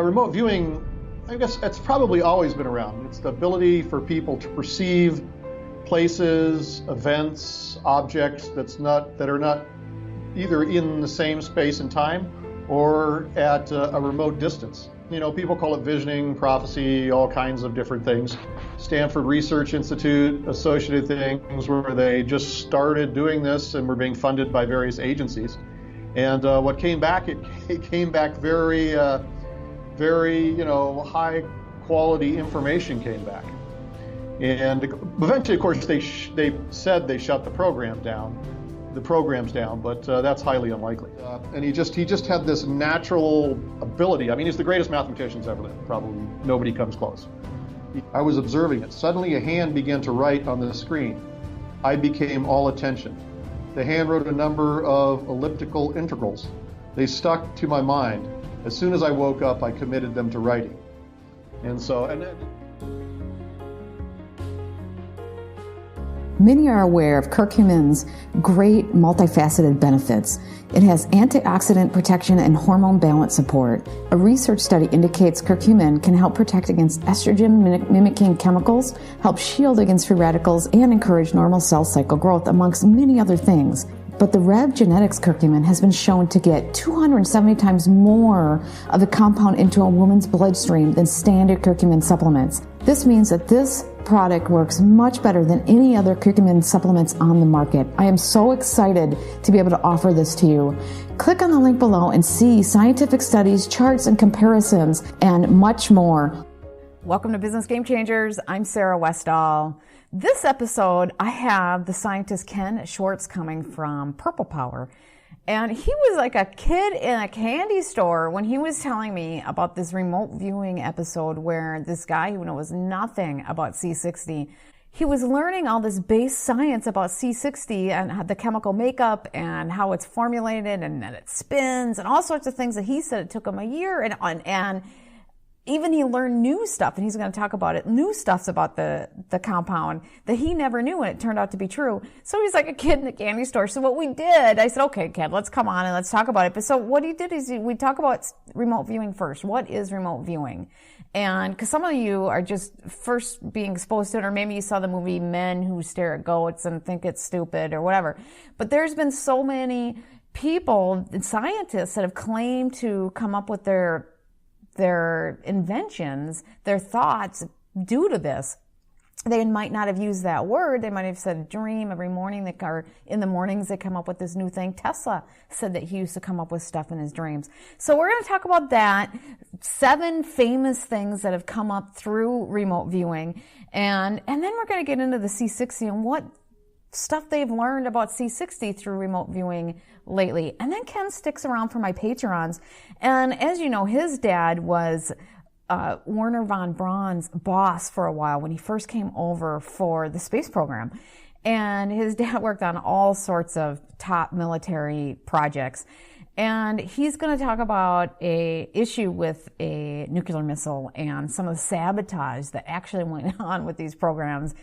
Remote viewing, I guess it's probably always been around. It's the ability for people to perceive places, events, objects that are not either in the same space and time or at a remote distance. You know, people call it visioning, prophecy, all kinds of different things. Stanford Research Institute, associated things where they just started doing this and were being funded by various agencies. And what came back, it came back very, high quality information came back. And eventually, of course, they said they shut the programs down, but that's highly unlikely. And he just had this natural ability. I mean, he's the greatest mathematicians ever lived. Probably nobody comes close. I was observing it. Suddenly, a hand began to write on the screen. I became all attention. The hand wrote a number of elliptical integrals. They stuck to my mind. As soon as I woke up, I committed them to writing. Many are aware of curcumin's great multifaceted benefits. It has antioxidant protection and hormone balance support. A research study indicates curcumin can help protect against estrogen mimicking chemicals, help shield against free radicals, and encourage normal cell cycle growth, amongst many other things. But the Rev Genetics curcumin has been shown to get 270 times more of the compound into a woman's bloodstream than standard curcumin supplements. This means that this product works much better than any other curcumin supplements on the market. I am so excited to be able to offer this to you. Click on the link below and see scientific studies, charts, and comparisons, and much more. Welcome to Business Game Changers. I'm Sarah Westall. This episode, I have the scientist Ken Schwartz coming from Purple Power. And he was like a kid in a candy store when he was telling me about this remote viewing episode where this guy who knows nothing about C60, he was learning all this base science about C60 and the chemical makeup and how it's formulated and that it spins and all sorts of things that he said it took him a year and even he learned new stuff, and he's going to talk about it, new stuffs about the compound that he never knew, and it turned out to be true. So he's like a kid in a candy store. So what we did, I said, okay, kid, let's come on and let's talk about it. But so what he did is we talk about remote viewing first. What is remote viewing? And because some of you are just first being exposed to it, or maybe you saw the movie Men Who Stare at Goats and think it's stupid or whatever. But there's been so many people, scientists, that have claimed to come up with their inventions, their thoughts due to this. They might not have used that word. They might have said dream every morning, or in the mornings they come up with this new thing. Tesla said that he used to come up with stuff in his dreams. So we're going to talk about that. 7 famous things that have come up through remote viewing. And then we're going to get into the C60 and what stuff they've learned about C60 through remote viewing lately. And then Ken sticks around for my Patrons. And as you know, his dad was Werner von Braun's boss for a while when he first came over for the space program. And his dad worked on all sorts of top military projects. And he's going to talk about a issue with a nuclear missile and some of the sabotage that actually went on with these programs.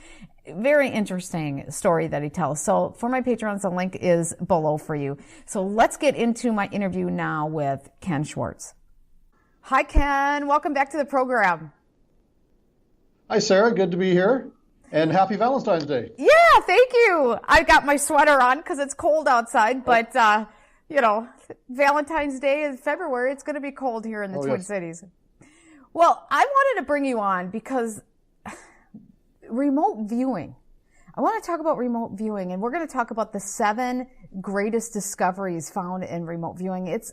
Very interesting story that he tells. So for my patrons, the link is below for you. So let's get into my interview now with Ken Schwartz. Hi, Ken. Welcome back to the program. Hi, Sarah. Good to be here. And happy Valentine's Day. Yeah, thank you. I got my sweater on because it's cold outside, but Valentine's Day is February. It's going to be cold here in the Twin Cities. Well, I wanted to bring you on because remote viewing. I want to talk about remote viewing, and we're going to talk about the 7 greatest discoveries found in remote viewing. It's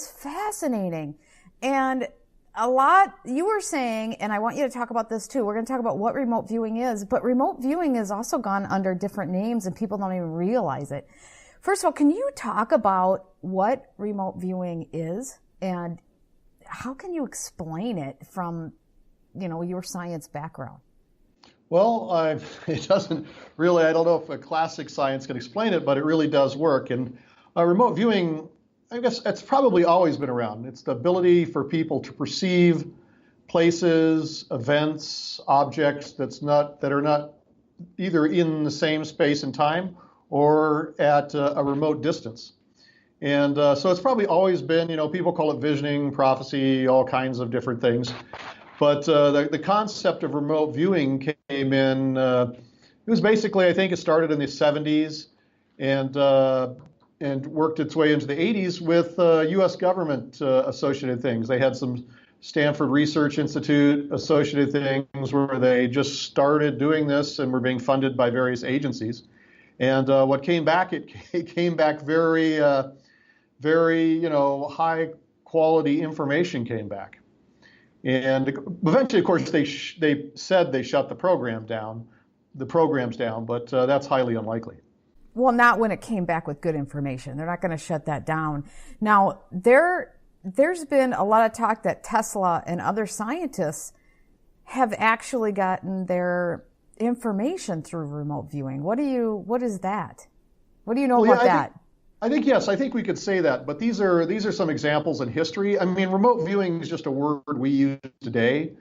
fascinating. And a lot you were saying, and I want you to talk about this too. We're going to talk about what remote viewing is, but remote viewing has also gone under different names and people don't even realize it. First of all, can you talk about what remote viewing is and how can you explain it from, your science background? Well, it doesn't really, I don't know if a classic science can explain it, but it really does work. And remote viewing, I guess it's probably always been around. It's the ability for people to perceive places, events, objects that are not either in the same space and time or at a remote distance. And so it's probably always been, people call it visioning, prophecy, all kinds of different things. But the concept of remote viewing came in, it was basically, I think it started in the 70s and worked its way into the 80s with U.S. government associated things. They had some Stanford Research Institute associated things where they just started doing this and were being funded by various agencies. And what came back, it came back very, very, high quality information came back. And eventually, of course, they said they shut the programs down, but that's highly unlikely. Well, not when it came back with good information. They're not going to shut that down. Now, there's been a lot of talk that Tesla and other scientists have actually gotten their information through remote viewing. What is that? What do you know about that? I think yes, I think we could say that, but these are some examples in history. I mean, remote viewing is just a word we use today.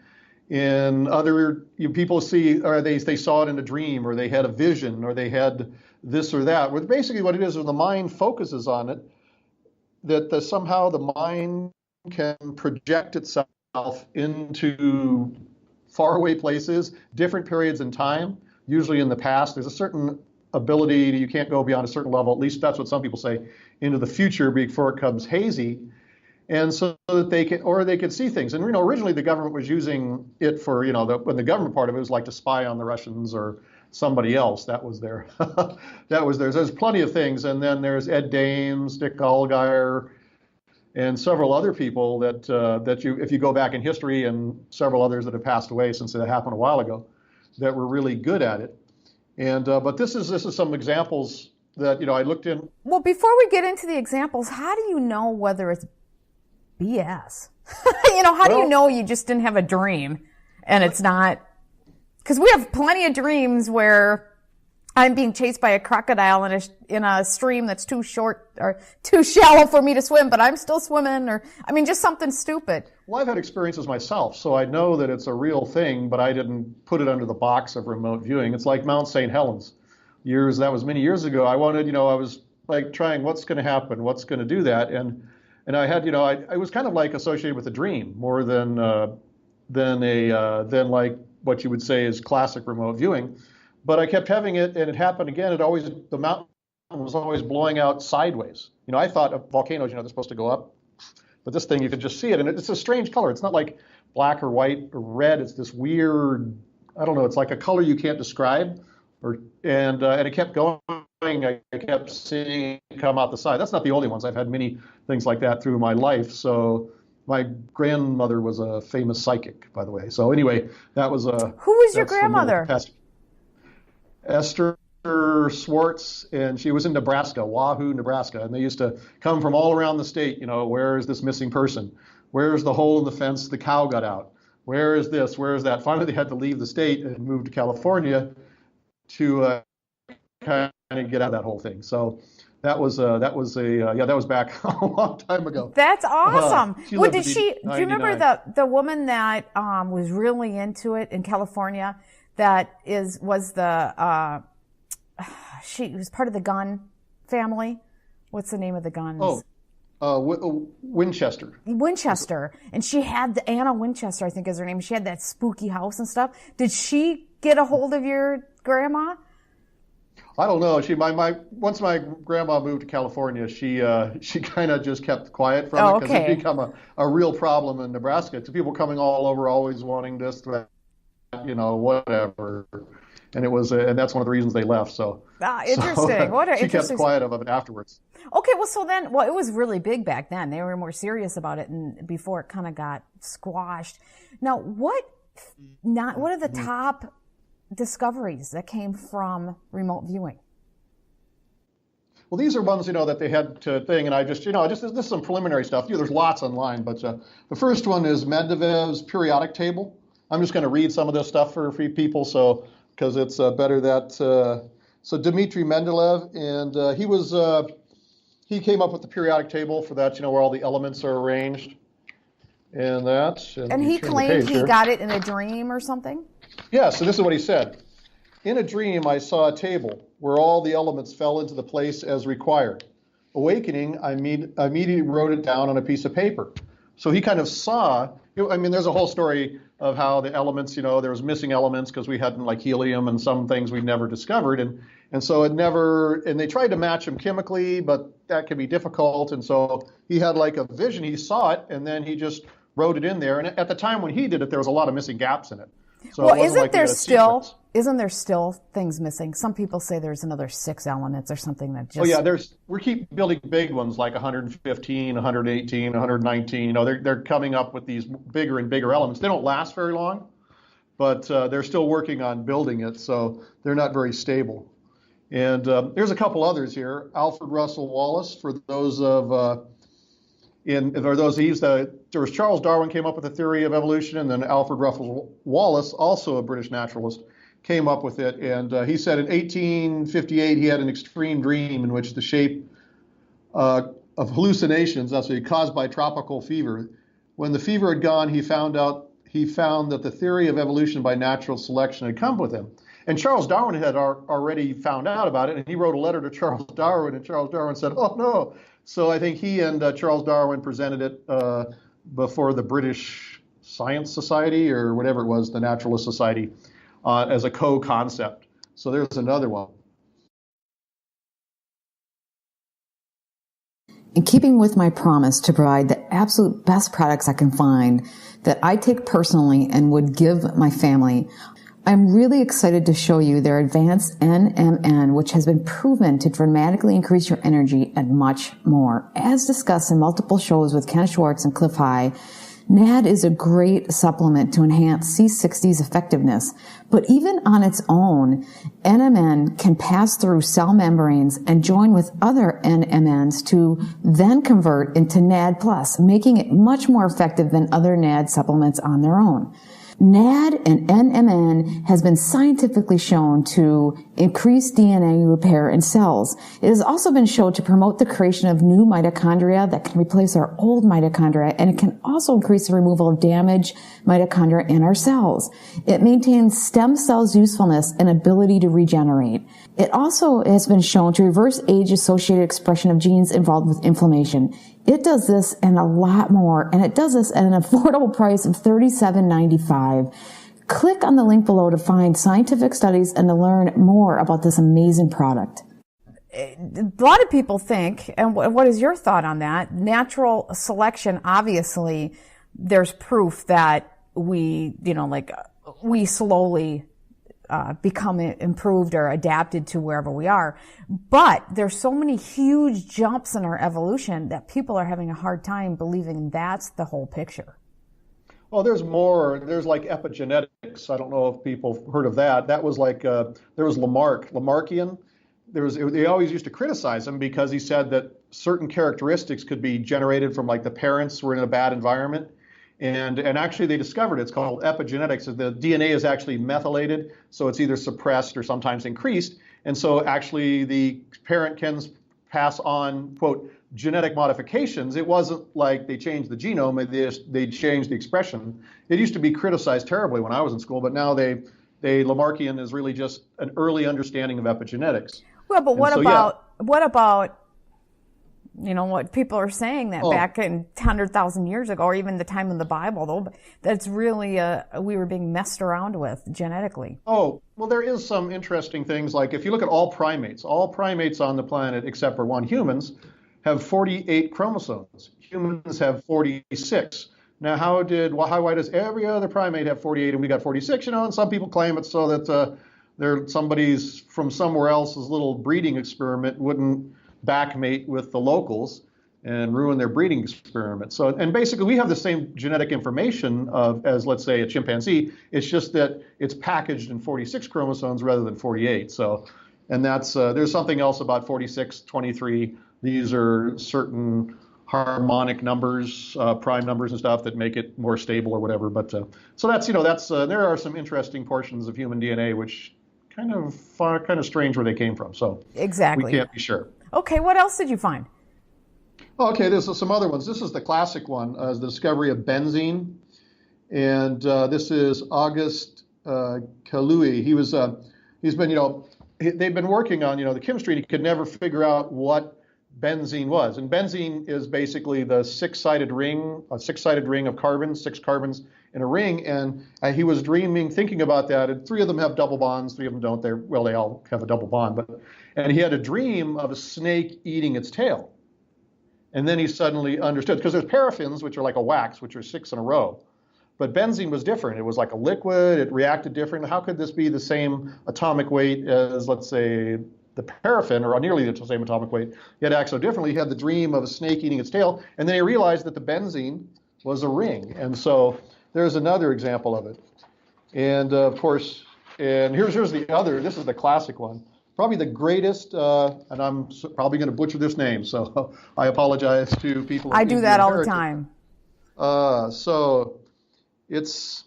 In other people see, or they saw it in a dream, or they had a vision, or they had this or that. But basically, what it is when the mind focuses on it, that somehow the mind can project itself into faraway places, different periods in time. Usually in the past, there's a certain ability, you can't go beyond a certain level, at least that's what some people say, into the future before it becomes hazy. And so that they could see things. And, originally the government was using it for, when the government part of it was like to spy on the Russians or somebody else. That was their, there's plenty of things. And then there's Ed Dames, Dick Allgaier, and several other people that if you go back in history, and several others that have passed away since it happened a while ago, that were really good at it. And but this is some examples that I looked in. Well, before we get into the examples, how do you know whether it's BS? How do you know you just didn't have a dream and it's not? Because we have plenty of dreams where I'm being chased by a crocodile in a stream that's too short or too shallow for me to swim, but I'm still swimming, or just something stupid. Well, I've had experiences myself, so I know that it's a real thing, but I didn't put it under the box of remote viewing. It's like Mount St. Helens. That was many years ago. I wanted, I was like trying what's going to happen, what's going to do that, and I had, I was kind of like associated with a dream more than like what you would say is classic remote viewing. But I kept having it, and it happened again. The mountain was always blowing out sideways. I thought volcanoes, they're supposed to go up, but this thing, you could just see it, and it's a strange color. It's not like black or white or red. It's this weird, I don't know. It's like a color you can't describe, and it kept going. I kept seeing it come out the side. That's not the only ones. I've had many things like that through my life. So my grandmother was a famous psychic, by the way. So anyway, that was a. Who was your grandmother? Esther Schwartz, and she was in Nebraska, Wahoo, Nebraska, and they used to come from all around the state. Where is this missing person? Where's the hole in the fence the cow got out? Where is this? Where is that? Finally, they had to leave the state and move to California to kind of get out of that whole thing. So that was back a long time ago. That's awesome. Do you remember the woman that was really into it in California? She was part of the gun family. What's the name of the guns? Winchester. Winchester. And she had the Anna Winchester, I think is her name. She had that spooky house and stuff. Did she get a hold of your grandma? I don't know. Once my grandma moved to California, she kind of just kept quiet from it because it become a real problem in Nebraska. To people coming all over, always wanting this, that, whatever. And it was, and that's one of the reasons they left. So interesting. She kept quiet of it afterwards. Okay, well, it was really big back then. They were more serious about it, and before it kind of got squashed. Now, what are the top discoveries that came from remote viewing? Well, these are ones, that they had to thing, and I just, this is some preliminary stuff. There's lots online, but the first one is Mendeleev's periodic table. I'm just going to read some of this stuff for people, because it's better that. So Dmitry Mendeleev, and he came up with the periodic table for that, where all the elements are arranged, and that. And he claimed he got it in a dream or something? Yeah, so this is what he said. In a dream, I saw a table where all the elements fell into the place as required. awakening, I immediately wrote it down on a piece of paper. So he kind of saw, I mean, there's a whole story of how the elements, there was missing elements because we hadn't, like helium and some things we'd never discovered. And so and they tried to match them chemically, but that can be difficult. And so he had like a vision, he saw it, and then he just wrote it in there. And at the time when he did it, there was a lot of missing gaps in it. So well, isn't there still things missing? Some people say there's another 6 elements or something that just... Oh yeah, we keep building big ones like 115, 118, 119. They're coming up with these bigger and bigger elements. They don't last very long, but they're still working on building it, so they're not very stable. And there's a couple others here. Alfred Russel Wallace, for those of there was Charles Darwin came up with the theory of evolution, and then Alfred Russel Wallace, also a British naturalist, came up with it. And he said in 1858 he had an extreme dream in which the shape of hallucinations, that's caused by tropical fever. When the fever had gone, he found that the theory of evolution by natural selection had come with him. And Charles Darwin had already found out about it, and he wrote a letter to Charles Darwin, and Charles Darwin said, "Oh no." So I think he and Charles Darwin presented it before the British Science Society or whatever it was, the Naturalist Society, as a co-concept. So there's another one. In keeping with my promise to provide the absolute best products I can find that I take personally and would give my family, I'm really excited to show you their advanced NMN, which has been proven to dramatically increase your energy and much more. As discussed in multiple shows with Ken Schwartz and Cliff High, NAD is a great supplement to enhance C60's effectiveness, but even on its own, NMN can pass through cell membranes and join with other NMNs to then convert into NAD+, making it much more effective than other NAD supplements on their own. NAD and NMN has been scientifically shown to increase DNA repair in cells. It has also been shown to promote the creation of new mitochondria that can replace our old mitochondria, and it can also increase the removal of damaged mitochondria in our cells. It maintains stem cells' usefulness and ability to regenerate. It also has been shown to reverse age-associated expression of genes involved with inflammation. It does this and a lot more, and it does this at an affordable price of $37.95. Click on the link below to find scientific studies and to learn more about this amazing product. A lot of people think, and what is your thought on that? Natural selection, obviously, there's proof that we slowly become improved or adapted to wherever we are. But there's so many huge jumps in our evolution that people are having a hard time believing that's the whole picture. Well, there's more. There's like epigenetics. I don't know if people heard of that. That was like, there was Lamarckian. They always used to criticize him because he said that certain characteristics could be generated from, like, the parents were in a bad environment. And actually they discovered it's called epigenetics. The DNA is actually methylated, so it's either suppressed or sometimes increased. And so actually the parent can pass on, quote, genetic modifications. It wasn't like they changed the genome, they changed the expression. It used to be criticized terribly when I was in school, but now Lamarckian is really just an early understanding of epigenetics. Well, but what about what people are saying that back in 100,000 years ago, or even the time of the Bible, though, that's really we were being messed around with genetically. Oh, well, there is some interesting things. Like if you look at all primates on the planet except for one, humans, have 48 chromosomes. Humans have 46. Now, why does every other primate have 48 and we got 46? And some people claim it's so that somebody's from somewhere else's little breeding experiment wouldn't backmate with the locals and ruin their breeding experiment. So, and basically we have the same genetic information as, let's say, a chimpanzee. It's just that it's packaged in 46 chromosomes rather than 48. So, and that's, there's something else about 46, 23. These are certain harmonic numbers, prime numbers and stuff that make it more stable or whatever. But so that's, there are some interesting portions of human DNA which kind of strange where they came from. So exactly, we can't be sure. Okay, what else did you find? Okay, there's some other ones. This is the classic one, the discovery of benzene. And this is August Kalui. They've been working on, the chemistry, and he could never figure out what benzene was. And benzene is basically the six-sided ring of carbons, 6 carbons in a ring. And he was thinking about that. And 3 of them have double bonds, 3 of them don't. They all have a double bond. And he had a dream of a snake eating its tail. And then he suddenly understood, because there's paraffins, which are like a wax, which are 6 in a row. But benzene was different. It was like a liquid. It reacted different. How could this be the same atomic weight as, let's say, the paraffin, or nearly the same atomic weight, yet act so differently? He had the dream of a snake eating its tail, and then he realized that the benzene was a ring. And so there's another example of it. And of course, and here's the other, this is the classic one. Probably the greatest, and I'm probably going to butcher this name, so I apologize to people. I do that all the time. So it's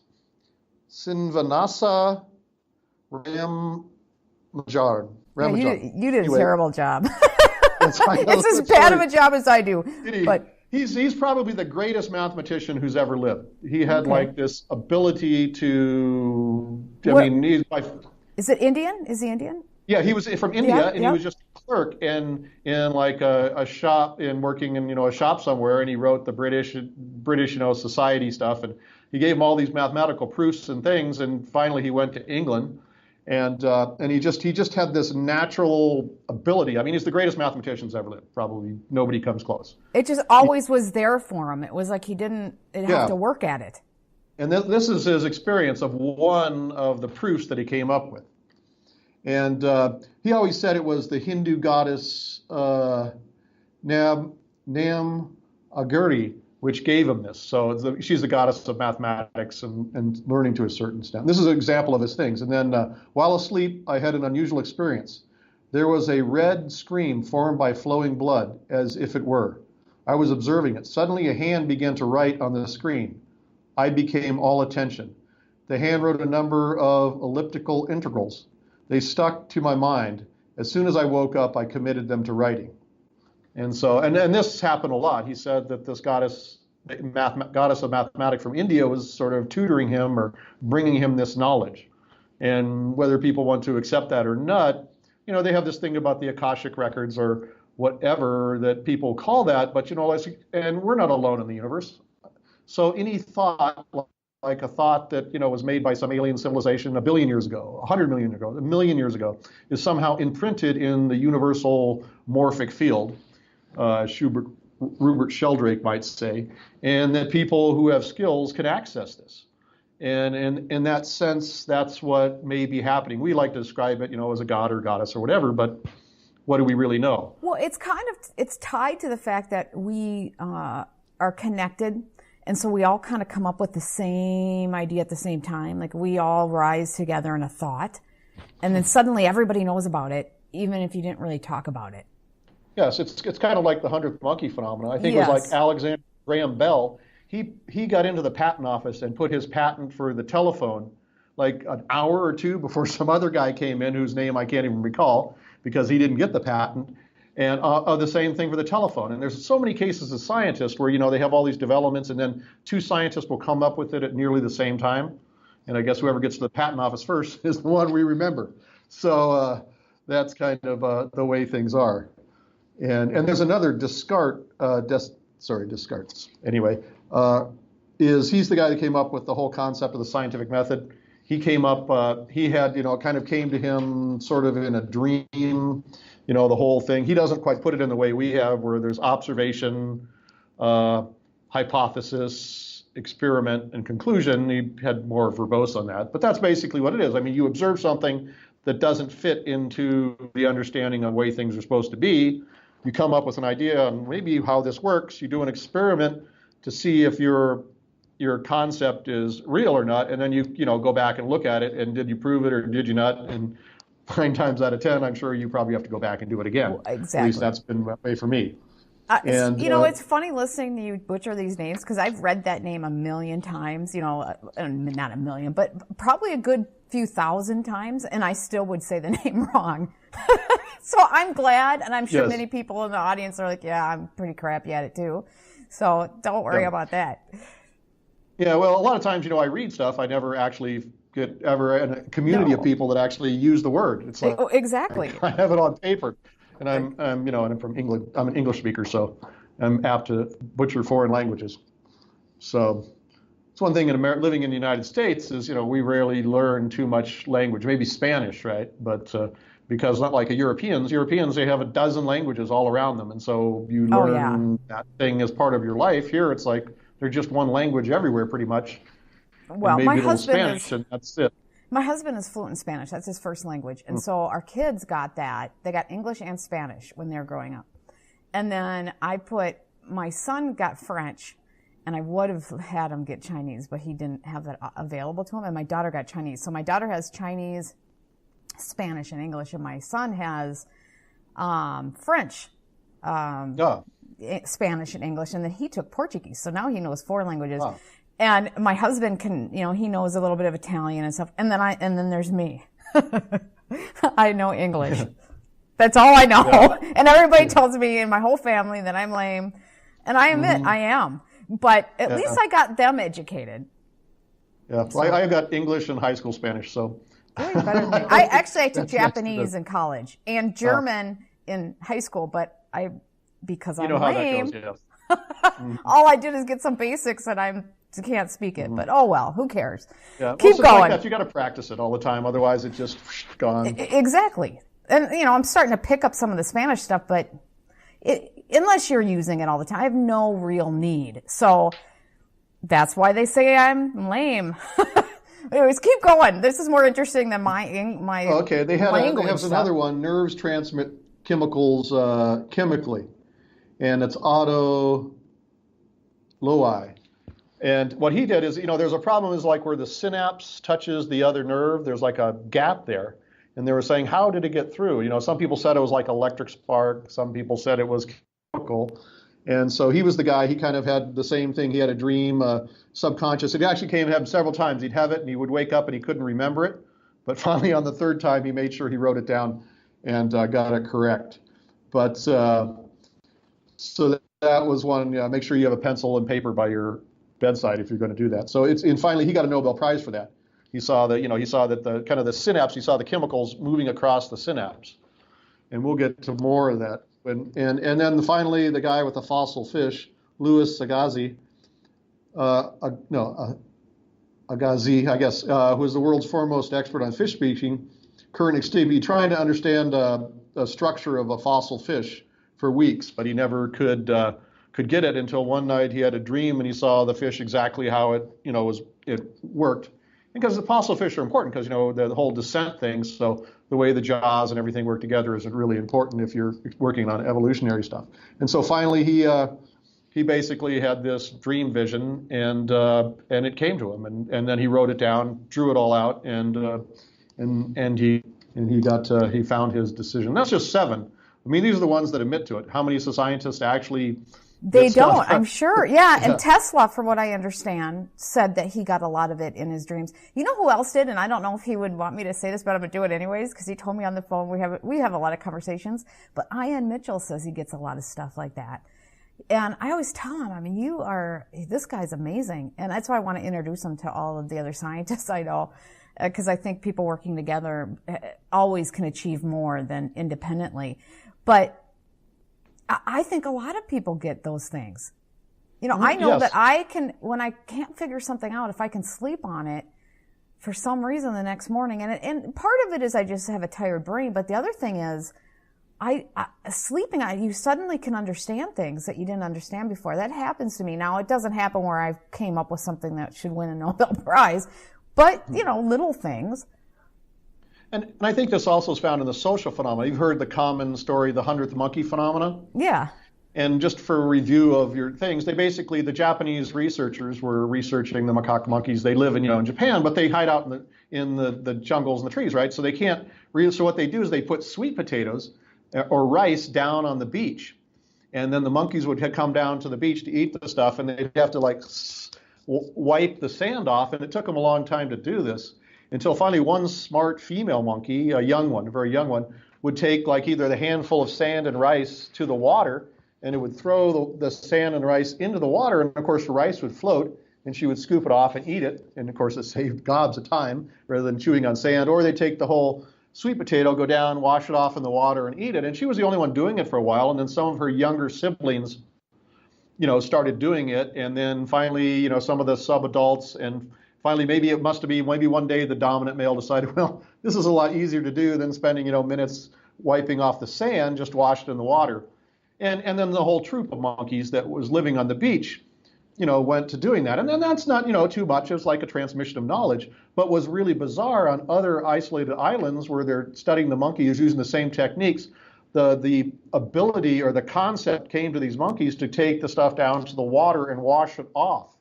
Sinvanasa Ramajard. Yeah, you did a terrible job. It's as bad of a job as I do. But he's probably the greatest mathematician who's ever lived. He had like this ability to. Is it Indian? Is he Indian? Yeah, he was from India, and he was just a clerk in like a shop, working in a shop somewhere, and he wrote the British society stuff, and he gave him all these mathematical proofs and things, and finally he went to England. And he just had this natural ability. I mean, he's the greatest mathematician who's ever lived. Probably nobody comes close. It just always was there for him. It was like he didn't have to work at it. And this is his experience of one of the proofs that he came up with. And he always said it was the Hindu goddess Nam Aguri, which gave him this. So she's the goddess of mathematics and learning to a certain extent. This is an example of his things. And then while asleep, I had an unusual experience. There was a red screen formed by flowing blood, as if it were. I was observing it. Suddenly a hand began to write on the screen. I became all attention. The hand wrote a number of elliptical integrals. They stuck to my mind. As soon as I woke up, I committed them to writing. And so, and this happened a lot. He said that this goddess of mathematics from India was sort of tutoring him or bringing him this knowledge. And whether people want to accept that or not, they have this thing about the Akashic records or whatever that people call that. But, and we're not alone in the universe. So any thought, like a thought that, was made by some alien civilization 1 billion years ago, 100 million years ago, 1 million years ago, is somehow imprinted in the universal morphic field. Rupert Sheldrake might say, and that people who have skills can access this. And in that sense, that's what may be happening. We like to describe it, as a god or goddess or whatever, but what do we really know? Well, it's tied to the fact that we are connected, and so we all kind of come up with the same idea at the same time. Like we all rise together in a thought, and then suddenly everybody knows about it, even if you didn't really talk about it. Yes, it's kind of like the 100th monkey phenomenon. I think it was like Alexander Graham Bell. He got into the patent office and put his patent for the telephone like an hour or two before some other guy came in whose name I can't even recall because he didn't get the patent. And the same thing for the telephone. And there's so many cases of scientists where, they have all these developments and then 2 scientists will come up with it at nearly the same time. And I guess whoever gets to the patent office first is the one we remember. So that's kind of the way things are. And there's another Descartes. Anyway, he's the guy that came up with the whole concept of the scientific method. He came up, he had, kind of came to him sort of in a dream, the whole thing. He doesn't quite put it in the way we have, where there's observation, hypothesis, experiment, and conclusion. He had more verbose on that. But that's basically what it is. I mean, you observe something that doesn't fit into the understanding of the way things are supposed to be. You come up with an idea on maybe how this works. You do an experiment to see if your concept is real or not, and then you go back and look at it, and did you prove it or did you not? And 9 times out of 10, I'm sure you probably have to go back and do it again. Well, exactly. At least that's been that way for me. It's funny listening to you butcher these names because I've read that name 1 million times, not 1 million, but probably a good few thousand times, and I still would say the name wrong. So I'm glad, and I'm sure many people in the audience are like, yeah, I'm pretty crappy at it too. So don't worry about that. Yeah, well, a lot of times, I read stuff. I never actually get ever in a community of people that actually use the word. It's like, exactly. I have it on paper. And I'm from England. I'm an English speaker, so I'm apt to butcher foreign languages. So it's one thing living in the United States is, we rarely learn too much language, maybe Spanish, right? But because not like Europeans, they have a dozen languages all around them. And so you learn that thing as part of your life. Here, it's like there's just one language everywhere pretty much. Well, and maybe a little Spanish, and that's it. My husband is fluent in Spanish. That's his first language. And so our kids got that. They got English and Spanish when they were growing up. And then my son got French, and I would have had him get Chinese, but he didn't have that available to him. And my daughter got Chinese. So my daughter has Chinese, Spanish, and English, and my son has French, Spanish, and English. And then he took Portuguese. So now he knows 4 languages. Oh. And my husband can, he knows a little bit of Italian and stuff. And then there's me. I know English. That's all I know. Yeah. And everybody tells me in my whole family that I'm lame. And I admit I am. But at least I got them educated. Yeah. Well, I got English and high school Spanish, so. Better than me. I took Japanese in college and German in high school, but because I'm lame. How that goes, yes. All I did is get some basics, and I can't speak it, but oh well, who cares? Yeah. Keep going. Like that. You got to practice it all the time, otherwise it's just gone. Exactly. And I'm starting to pick up some of the Spanish stuff, but unless you're using it all the time, I have no real need. So that's why they say I'm lame. Anyways, keep going. This is more interesting than my okay. They have another one. Nerves transmit chemicals chemically, and it's autoloi. And what he did is, there's a problem is like where the synapse touches the other nerve, there's like a gap there. And they were saying, how did it get through? Some people said it was like electric spark. Some people said it was chemical. And so he was the guy, he kind of had the same thing. He had a dream, subconscious. It actually came to him several times. He'd have it and he would wake up and he couldn't remember it. But finally on the third time, he made sure he wrote it down and got it correct. But so that was one, make sure you have a pencil and paper by your bedside if you're going to do that. So and finally he got a Nobel Prize for that. He saw that the kind of the synapse, he saw the chemicals moving across the synapse. And we'll get to more of that. And then finally the guy with the fossil fish, Louis Agassiz, Agassiz, I guess, who is the world's foremost expert on fish species, current extinct, trying to understand the structure of a fossil fish for weeks, but he never could get it until one night he had a dream and he saw the fish exactly how it worked. Because the fossil fish are important because, the whole descent thing, so the way the jaws and everything work together is really important if you're working on evolutionary stuff. And so finally he basically had this dream vision and it came to him and then he wrote it down, drew it all out and he found his decision. That's just 7. I mean, these are the ones that admit to it. How many scientists actually? They don't, I'm sure. Yeah, and Tesla, from what I understand, said that he got a lot of it in his dreams. You know who else did? And I don't know if he would want me to say this, but I'm going to do it anyways because he told me on the phone. We have a lot of conversations. But Ian Mitchell says he gets a lot of stuff like that. And I always tell him, I mean, this guy's amazing. And that's why I want to introduce him to all of the other scientists I know because I think people working together always can achieve more than independently. But I think a lot of people get those things. I know that I can, when I can't figure something out, if I can sleep on it for some reason the next morning, and part of it is I just have a tired brain, but the other thing is sleeping on it, you suddenly can understand things that you didn't understand before. That happens to me. Now, it doesn't happen where I came up with something that should win a Nobel Prize, but, little things. And I think this also is found in the social phenomena. You've heard the common story, the 100th monkey phenomena? Yeah. And just for a review of your things, the Japanese researchers were researching the macaque monkeys. They live in Japan, but they hide out in the jungles and the trees, right? So they can't so what they do is they put sweet potatoes or rice down on the beach. And then the monkeys would come down to the beach to eat the stuff, and they'd have to wipe the sand off. And it took them a long time to do this. Until finally one smart female monkey, a very young one, would take either the handful of sand and rice to the water, and it would throw the sand and rice into the water, and of course the rice would float, and she would scoop it off and eat it, and of course it saved gobs of time rather than chewing on sand. Or they take the whole sweet potato, go down, wash it off in the water, and eat it. And she was the only one doing it for a while. And then some of her younger siblings, started doing it. And then finally, some of the sub-adults, and finally, maybe one day the dominant male decided, well, this is a lot easier to do than spending, minutes wiping off the sand, just wash it in the water. And then the whole troop of monkeys that was living on the beach, went to doing that. And then that's not, too much. It's like a transmission of knowledge. But was really bizarre on other isolated islands where they're studying the monkeys using the same techniques. The ability or the concept came to these monkeys to take the stuff down to the water and wash it off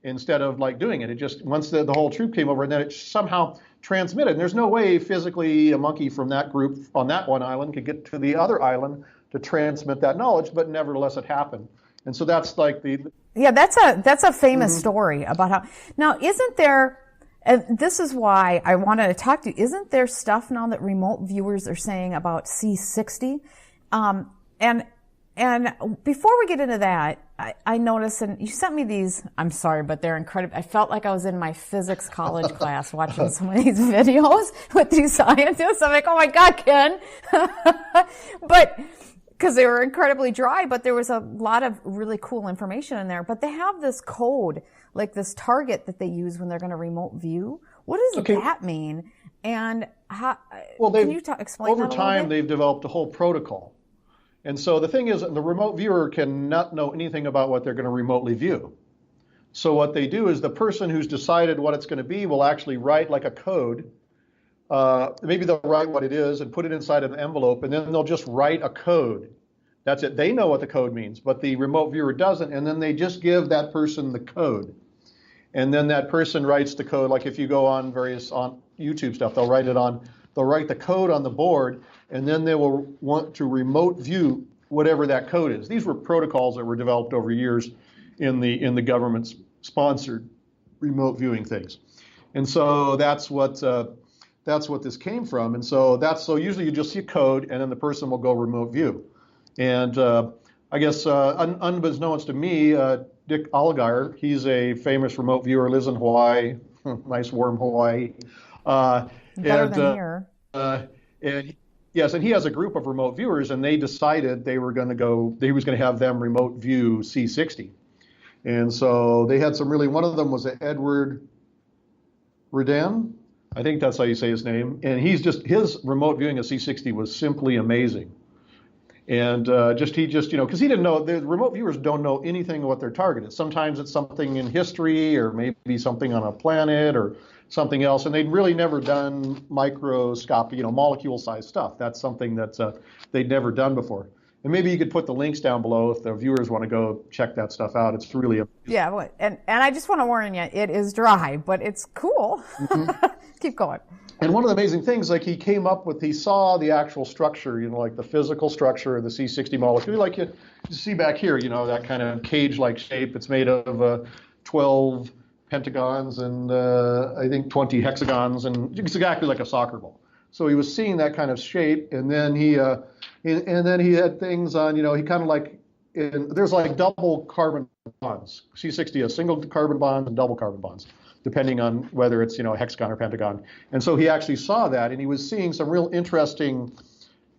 instead of like doing it. It just, once the whole troop came over, and then it somehow transmitted. And there's no way physically a monkey from that group on that one island could get to the other island to transmit that knowledge, but nevertheless it happened. And so that's like that's a famous story about how, now isn't there, and this is why I wanted to talk to you, isn't there stuff now that remote viewers are saying about C60? And before we get into that, I noticed, and you sent me these, I'm sorry, but they're incredible. I felt like I was in my physics college class watching some of these videos with these scientists. I'm like, oh my God, Ken. But, because they were incredibly dry, but there was a lot of really cool information in there. But they have this code, like this target that they use when they're going to remote view. What does that mean? And how, can you explain that a little bit? Over time, they've developed a whole protocol. And so the thing is, the remote viewer cannot know anything about what they're going to remotely view. So what they do is the person who's decided what it's going to be will actually write like a code. Maybe they'll write what it is and put it inside an envelope, and then they'll just write a code. That's it. They know what the code means, but the remote viewer doesn't, and then they just give that person the code. And then that person writes the code, like if you go on on YouTube stuff, they'll write the code on the board, and then they will want to remote view whatever that code is. These were protocols that were developed over years in the government sponsored remote viewing things. And so that's what this came from. And so usually you just see a code, and then the person will go remote view. And I guess unbeknownst to me, Dick Allgaier, he's a famous remote viewer, lives in Hawaii, nice warm Hawaii. Better than here. And he has a group of remote viewers, and they decided he was going to have them remote view C60. And so they had one of them was Edward Redan. I think that's how you say his name. And his remote viewing of C60 was simply amazing. And because he didn't know, the remote viewers don't know anything what their target is. Sometimes it's something in history, or maybe something on a planet, or something else. And they'd really never done microscopic, molecule-sized stuff. That's something that they'd never done before. And maybe you could put the links down below if the viewers want to go check that stuff out. It's really amazing. Yeah, and I just want to warn you, it is dry, but it's cool. Mm-hmm. Keep going. And one of the amazing things, like he saw the actual structure, like the physical structure of the C60 molecule, like you see back here, that kind of cage-like shape. It's made of 12 pentagons and I think 20 hexagons, and it's exactly like a soccer ball. So he was seeing that kind of shape, and then he had things on, he kind of like, there's like double carbon bonds. C60 has single carbon bonds and double carbon bonds, depending on whether it's, hexagon or pentagon. And so he actually saw that, and he was seeing some real interesting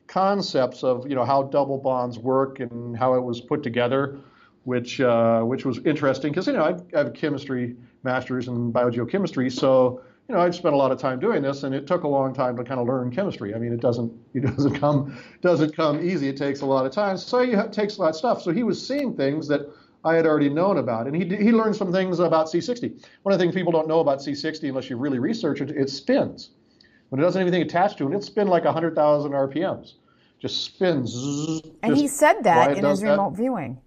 concepts of, how double bonds work and how it was put together, which was interesting because, I have a chemistry master's in biogeochemistry, so, I've spent a lot of time doing this, and it took a long time to kind of learn chemistry. I mean, it doesn't come easy. It takes a lot of time. So it takes a lot of stuff. So he was seeing things that I had already known about, and he learned some things about C60. One of the things people don't know about C60 unless you really research it, it spins. When it doesn't have anything attached to it, it'll spin like 100,000 RPMs. Just spins. And he said that in his remote viewing.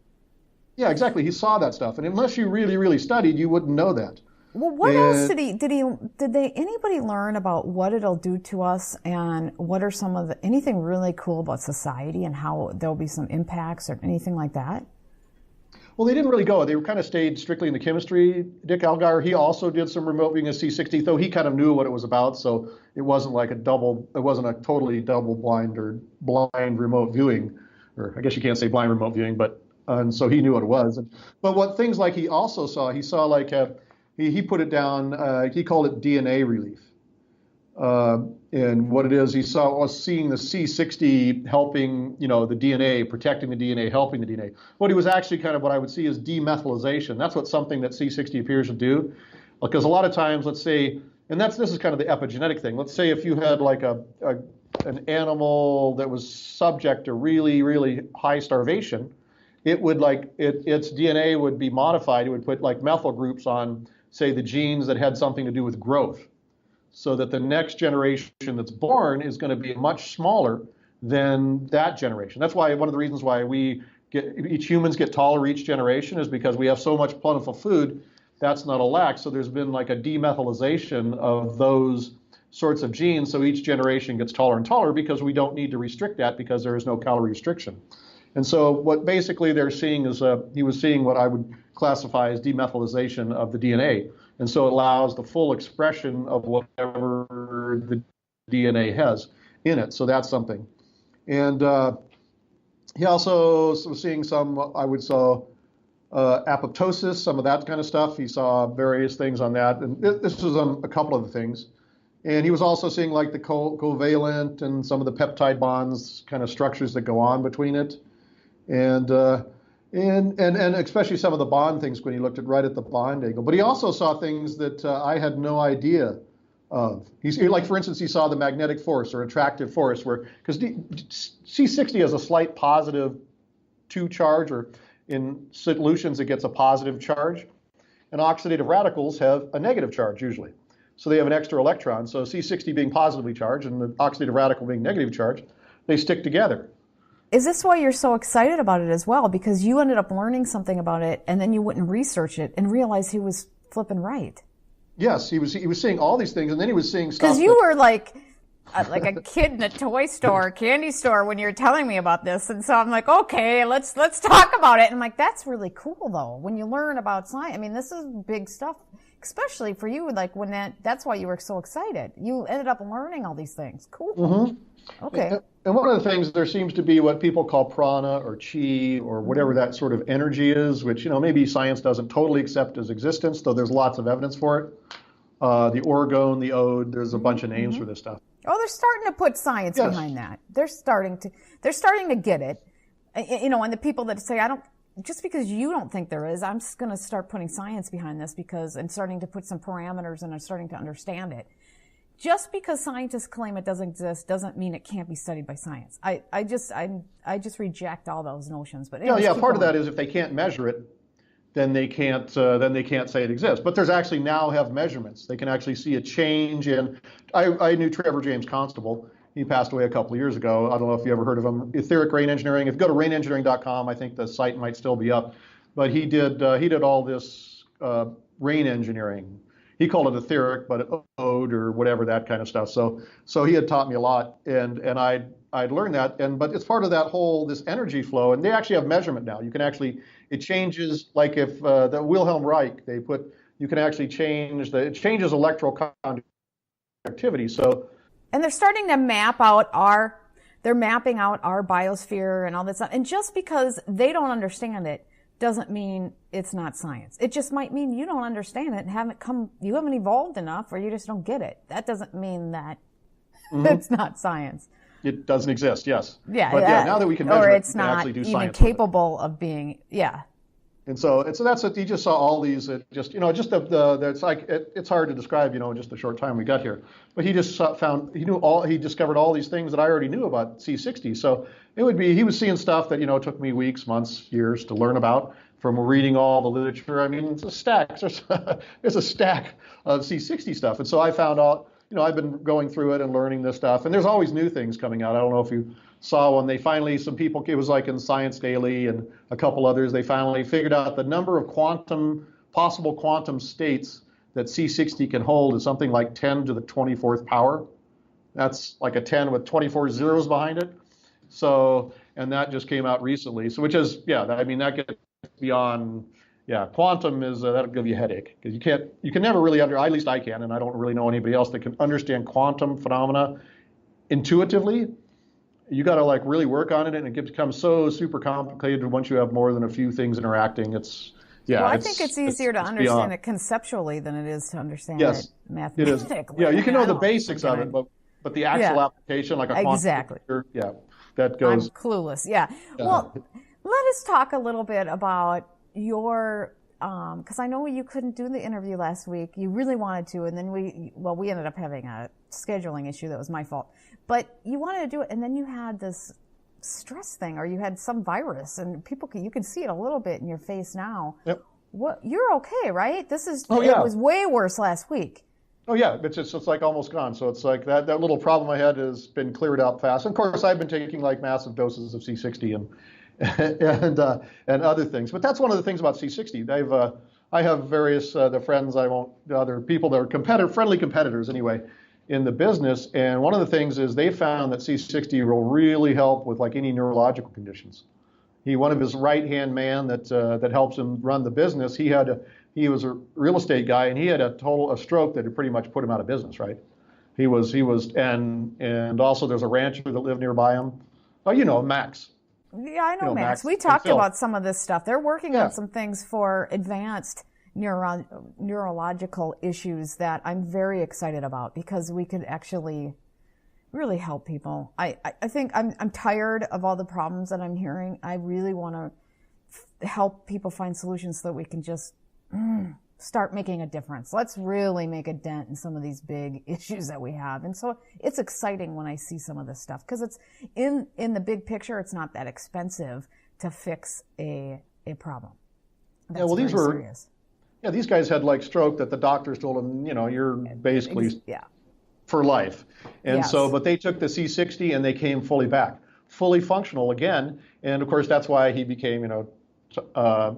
Yeah, exactly. He saw that stuff, and unless you really, really studied, you wouldn't know that. Well, what else did anybody learn about what it'll do to us, and what are anything really cool about society and how there'll be some impacts or anything like that? Well, they didn't really go. They kind of stayed strictly in the chemistry. Dick Allgaier, he also did some remote viewing of C60, though he kind of knew what it was about, so it wasn't like it wasn't a totally double blind or blind remote viewing, or I guess you can't say blind remote viewing, and so he knew what it was. But what things like he saw like he put it down, he called it DNA relief. And what it is, he was seeing the C60 helping, the DNA, protecting the DNA, helping the DNA. What he was actually kind of what I would see is demethylation. That's what something that C60 appears to do. Because a lot of times, let's say, and this is kind of the epigenetic thing. Let's say if you had like an animal that was subject to really, really high starvation, it would its DNA would be modified. It would put like methyl groups on, say, the genes that had something to do with growth, so that the next generation that's born is going to be much smaller than that generation. That's why one of the reasons why humans get taller each generation is because we have so much plentiful food. That's not a lack. So there's been like a demethylation of those sorts of genes. So each generation gets taller and taller because we don't need to restrict that because there is no calorie restriction. And so what basically they're seeing is he was seeing what I would classify as demethylation of the DNA. And so it allows the full expression of whatever the DNA has in it. So that's something. And he also was seeing some, I would say, apoptosis, some of that kind of stuff. He saw various things on that. And this was on a couple of the things. And he was also seeing like the covalent and some of the peptide bonds kind of structures that go on between it. And especially some of the bond things when he looked right at the bond angle. But he also saw things that I had no idea of. Like, for instance, he saw the magnetic force or attractive force, because C60 has a slight positive 2 charge, or in solutions it gets a positive charge. And oxidative radicals have a negative charge usually. So they have an extra electron. So C60 being positively charged and the oxidative radical being negative charged, they stick together. Is this why you're so excited about it as well? Because you ended up learning something about it, and then you went and researched it and realized he was flipping right. Yes, he was seeing all these things, and then he was seeing stuff. Because you were like a kid in a toy store, candy store, when you were telling me about this, and so I'm like, okay, let's talk about it. And I'm like, that's really cool though. When you learn about science, I mean, this is big stuff, especially for you. Like that's why you were so excited. You ended up learning all these things. Cool. Mm-hmm. Okay. And one of the things, there seems to be what people call prana or chi or whatever that sort of energy is, which, maybe science doesn't totally accept as existence, though there's lots of evidence for it. The orgone, the ode, there's a bunch of names for this stuff. Oh, they're starting to put science behind that. They're starting to get it. And the people that say, just because you don't think there is, I'm just going to start putting science behind this and starting to put some parameters and I'm starting to understand it. Just because scientists claim it doesn't exist doesn't mean it can't be studied by science. I just reject all those notions. But anyways, part of that is if they can't measure it, then they can't say it exists. But there's actually now have measurements. They can actually see a change in. I knew Trevor James Constable. He passed away a couple of years ago. I don't know if you ever heard of him. Etheric Rain Engineering. If you go to rainengineering.com, I think the site might still be up. But he did all this rain engineering. He called it etheric, but ode or whatever, that kind of stuff. So he had taught me a lot, and I'd learned that. But it's part of that whole this energy flow, and they actually have measurement now. You can actually it changes, like if the Wilhelm Reich you can actually it changes electron conductivity. So. And they're starting to map out they're mapping out our biosphere and all that stuff. And just because they don't understand it doesn't mean it's not science. It just might mean you don't understand it and you haven't evolved enough, or you just don't get it. That doesn't mean that it's not science. It doesn't exist, yes. Yeah. But now that we can measure it, we can actually do science. Or it's not even capable of being, yeah. And so that's what he just saw all these. It's hard to describe, in just the short time we got here. But he just he discovered all these things that I already knew about C60. So he was seeing stuff that took me weeks, months, years to learn about from reading all the literature. I mean, it's a stack. There's a stack of C60 stuff, and so I found out. I've been going through it and learning this stuff, and there's always new things coming out. I don't know if you saw when they finally, some people, it was like in Science Daily and a couple others, they finally figured out the number of possible quantum states that C60 can hold is something like 10 to the 24th power. That's like a 10 with 24 zeros behind it. So, and that just came out recently. So, which is, that gets beyond. Yeah, quantum is that'll give you a headache because you can never really at least I can, and I don't really know anybody else that can understand quantum phenomena intuitively. You got to really work on it, and it becomes so super complicated once you have more than a few things interacting. Yeah, Well, I think it's easier to understand beyond. it conceptually than it is to understand Yes, it it is. mathematically. Yeah, you can know the I don't basics of it, freaking- but the actual Yeah, application, like a quantum exactly. computer, yeah, that I'm goes. clueless. Yeah. Uh, Well, let us talk a little bit about your, because I know you couldn't do the interview last week. You really wanted to, and then we ended up having a scheduling issue that was my fault. But you wanted to do it, and then you had this stress thing, or you had some virus, and you can see it a little bit in your face now. yep. What, you're okay, right? Oh, yeah. It was way worse last week. Oh yeah, it's like almost gone. So it's like that little problem I had has been cleared out fast. And of course, I've been taking like massive doses of C60 and other things. But that's one of the things about C60. I have various the friends the other people that are friendly competitors anyway in the business. And one of the things is they found that C60 will really help with like any neurological conditions. One of his right-hand man that helps him run the business, he was a real estate guy, and he had a stroke that had pretty much put him out of business, right? He was, and also there's a rancher that lived nearby him. Oh, you know, Max. Yeah, I know Max. We and talked Phil. about some of this stuff. They're working Yeah. on some things for advanced neurological issues that I'm very excited about, because we could actually really help people. I think I'm tired of all the problems that I'm hearing. I really want to help people find solutions so that we can just start making a difference. Let's really make a dent in some of these big issues that we have. And so it's exciting when I see some of this stuff, because it's in the big picture, it's not that expensive to fix a problem. That's Yeah, well, very serious. Yeah, these guys had like stroke that the doctors told them, you know, you're basically Yeah. for life. And Yes. so, but they took the C60 and they came fully back, fully functional again. And of course, that's why he became, you know,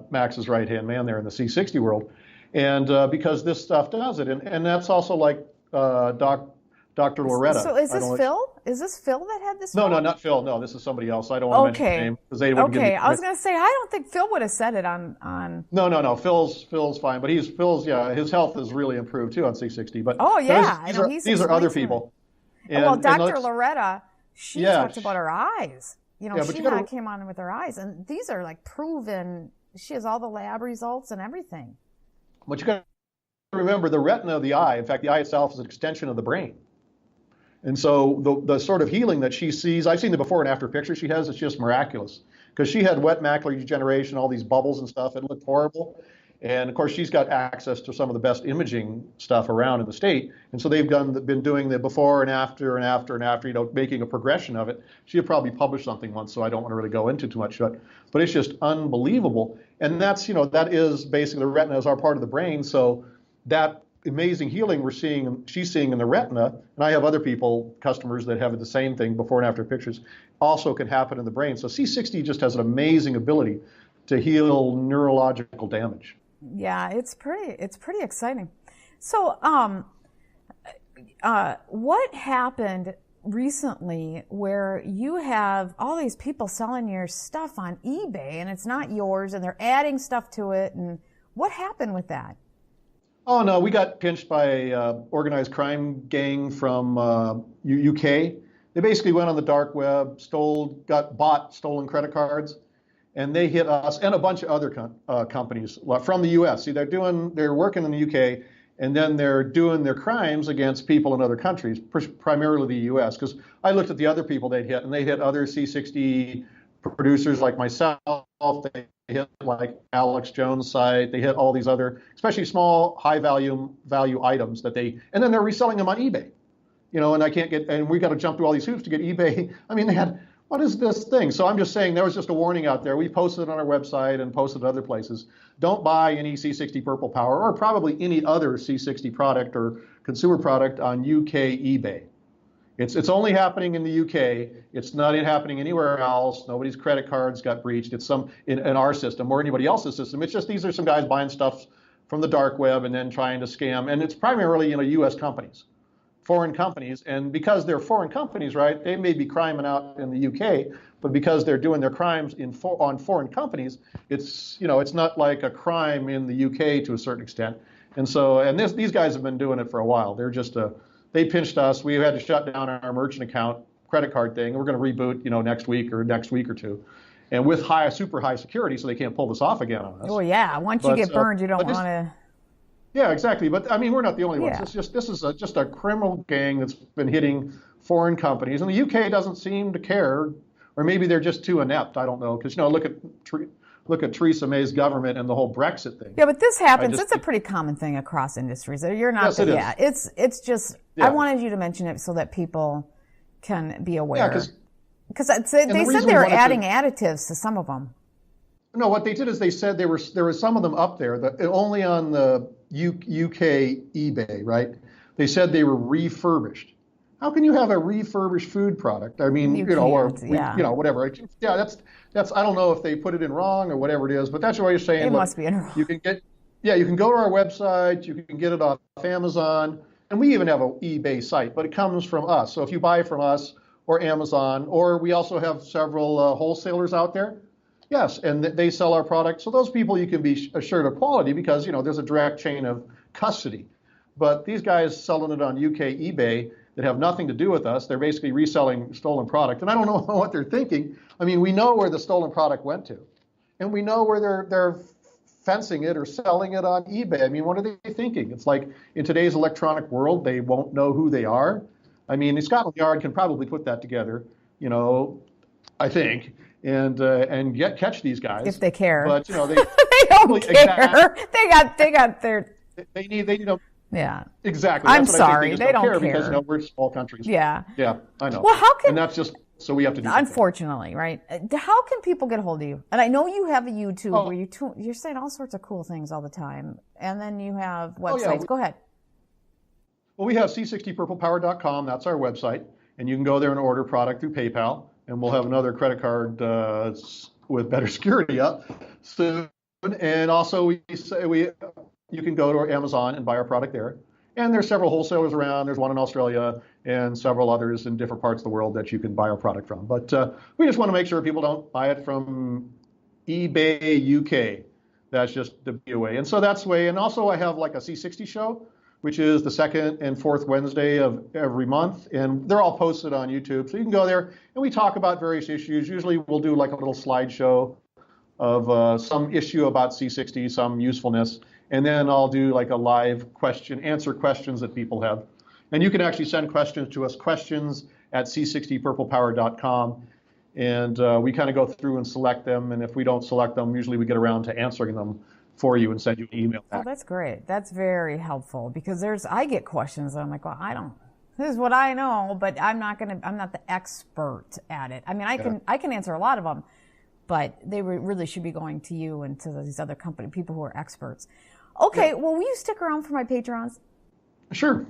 Max's right-hand man there in the C60 world. And because this stuff does it. And that's also like Dr. Loretta. So is this Phil? Is this Phil that had this? No, not Phil. No, this is somebody else. I don't want to mention his name because they wouldn't give me I was going to say, I don't think Phil would have said it on. No. Phil's fine, but his health has really improved too on C60. But Oh, yeah. these are other people. Well, Dr. Loretta, she Yeah, talked about her eyes. You know, Yeah, but she you gotta- came on with her eyes, and these are like proven. She has all the lab results and everything. But you got to remember the retina of the eye. In fact, the eye itself is an extension of the brain. And so the sort of healing that she sees, I've seen the before and after pictures she has, it's just miraculous. Because she had wet macular degeneration, all these bubbles and stuff. It looked horrible. And of course, she's got access to some of the best imaging stuff around in the state. And so they've been doing the before and after, you know, making a progression of it. She had probably published something once, so I don't want to really go into too much. But it's just unbelievable. And that's, you know, that is basically the retina is our part of the brain. So that amazing healing she's seeing in the retina, and I have other customers that have the same thing, before and after pictures, also can happen in the brain. So C60 just has an amazing ability to heal neurological damage. Yeah, it's pretty exciting. So, what happened recently where you have all these people selling your stuff on eBay and it's not yours, and they're adding stuff to it, and what happened with that? Oh no, we got pinched by a organized crime gang from UK. They basically went on the dark web, bought stolen credit cards, and they hit us and a bunch of other companies from the U.S. See, they're working in the UK, and then they're doing their crimes against people in other countries, primarily the U.S. Because I looked at the other people they'd hit, and they hit other C60 producers like myself. They hit like Alex Jones' site. They hit all these other, especially small, high value items and then they're reselling them on eBay. You know, and we got to jump through all these hoops to get eBay. I mean, what is this thing? So I'm just saying there was just a warning out there. We posted it on our website and posted it other places. Don't buy any C60 Purple Power or probably any other C60 product or consumer product on UK eBay. It's only happening in the UK. It's not happening anywhere else. Nobody's credit cards got breached. It's in our system or anybody else's system. It's just these are some guys buying stuff from the dark web and then trying to scam. And it's primarily, you know, U.S. companies, foreign companies. And because they're foreign companies, right, they may be criming out in the UK, but because they're doing their crimes on foreign companies, it's, you know, it's not like a crime in the UK to a certain extent. And so, these guys have been doing it for a while. They're just they pinched us. We had to shut down our merchant account credit card thing. We're going to reboot, you know, next week or two. and with super high security, so they can't pull this off again on us. Oh yeah, once you get burned, you don't want to. Yeah, exactly. But I mean, we're not the only ones. Yeah. It's this is just a criminal gang that's been hitting foreign companies, and the UK doesn't seem to care, or maybe they're just too inept. I don't know, because look at Theresa May's government and the whole Brexit thing. Yeah, but this happens. It's a pretty common thing across industries. You're not. Yes, it is. It's just. Yeah. I wanted you to mention it so that people can be aware. Yeah, because they said they were adding additives to some of them. No, what they did is they said there were some of them up there that only on the UK eBay, right? They said they were refurbished. How can you have a refurbished food product? I mean, whatever. Yeah, that's. I don't know if they put it in wrong or whatever it is, but that's what you're saying. It must be in wrong. You can go to our website. You can get it off Amazon, and we even have an eBay site, but it comes from us. So if you buy from us or Amazon, or we also have several wholesalers out there. Yes, and they sell our product. So those people, you can be assured of quality because, there's a direct chain of custody. But these guys selling it on UK eBay that have nothing to do with us, they're basically reselling stolen product. And I don't know what they're thinking. I mean, we know where the stolen product went to. And we know where they're fencing it or selling it on eBay. I mean, what are they thinking? It's like in today's electronic world, they won't know who they are. I mean, Scotland Yard can probably put that together, I think. And catch these guys if they care. But they they don't care. Exactly. They got their. They need them. Yeah. Exactly. I'm sorry. They don't care because we're small countries. Yeah. Yeah, I know. Well, and that's just so we have to do. Unfortunately, right? How can people get a hold of you? And I know you have a YouTube where you're saying all sorts of cool things all the time, and then you have websites. Go ahead. Well, we have C60purplepower.com. That's our website, and you can go there and order product through PayPal. And we'll have another credit card with better security up soon. And also, you can go to our Amazon and buy our product there. And there's several wholesalers around. There's one in Australia and several others in different parts of the world that you can buy our product from. But we just want to make sure people don't buy it from eBay UK. That's just the way. And so that's the way. And also, I have like a C60 show, which is the second and fourth Wednesday of every month. And they're all posted on YouTube. So you can go there and we talk about various issues. Usually we'll do like a little slideshow of some issue about C60, some usefulness. And then I'll do like a live answer questions that people have. And you can actually send questions to us, questions@c60purplepower.com. And we kind of go through and select them. And if we don't select them, usually we get around to answering them for you and send you an email back. Oh, that's great. That's very helpful because I get questions and I'm like, well, this is what I know, but I'm not the expert at it. I mean, I can answer a lot of them, but they really should be going to you and to these other people who are experts. Okay. Yeah. Well, will you stick around for my Patrons? Sure.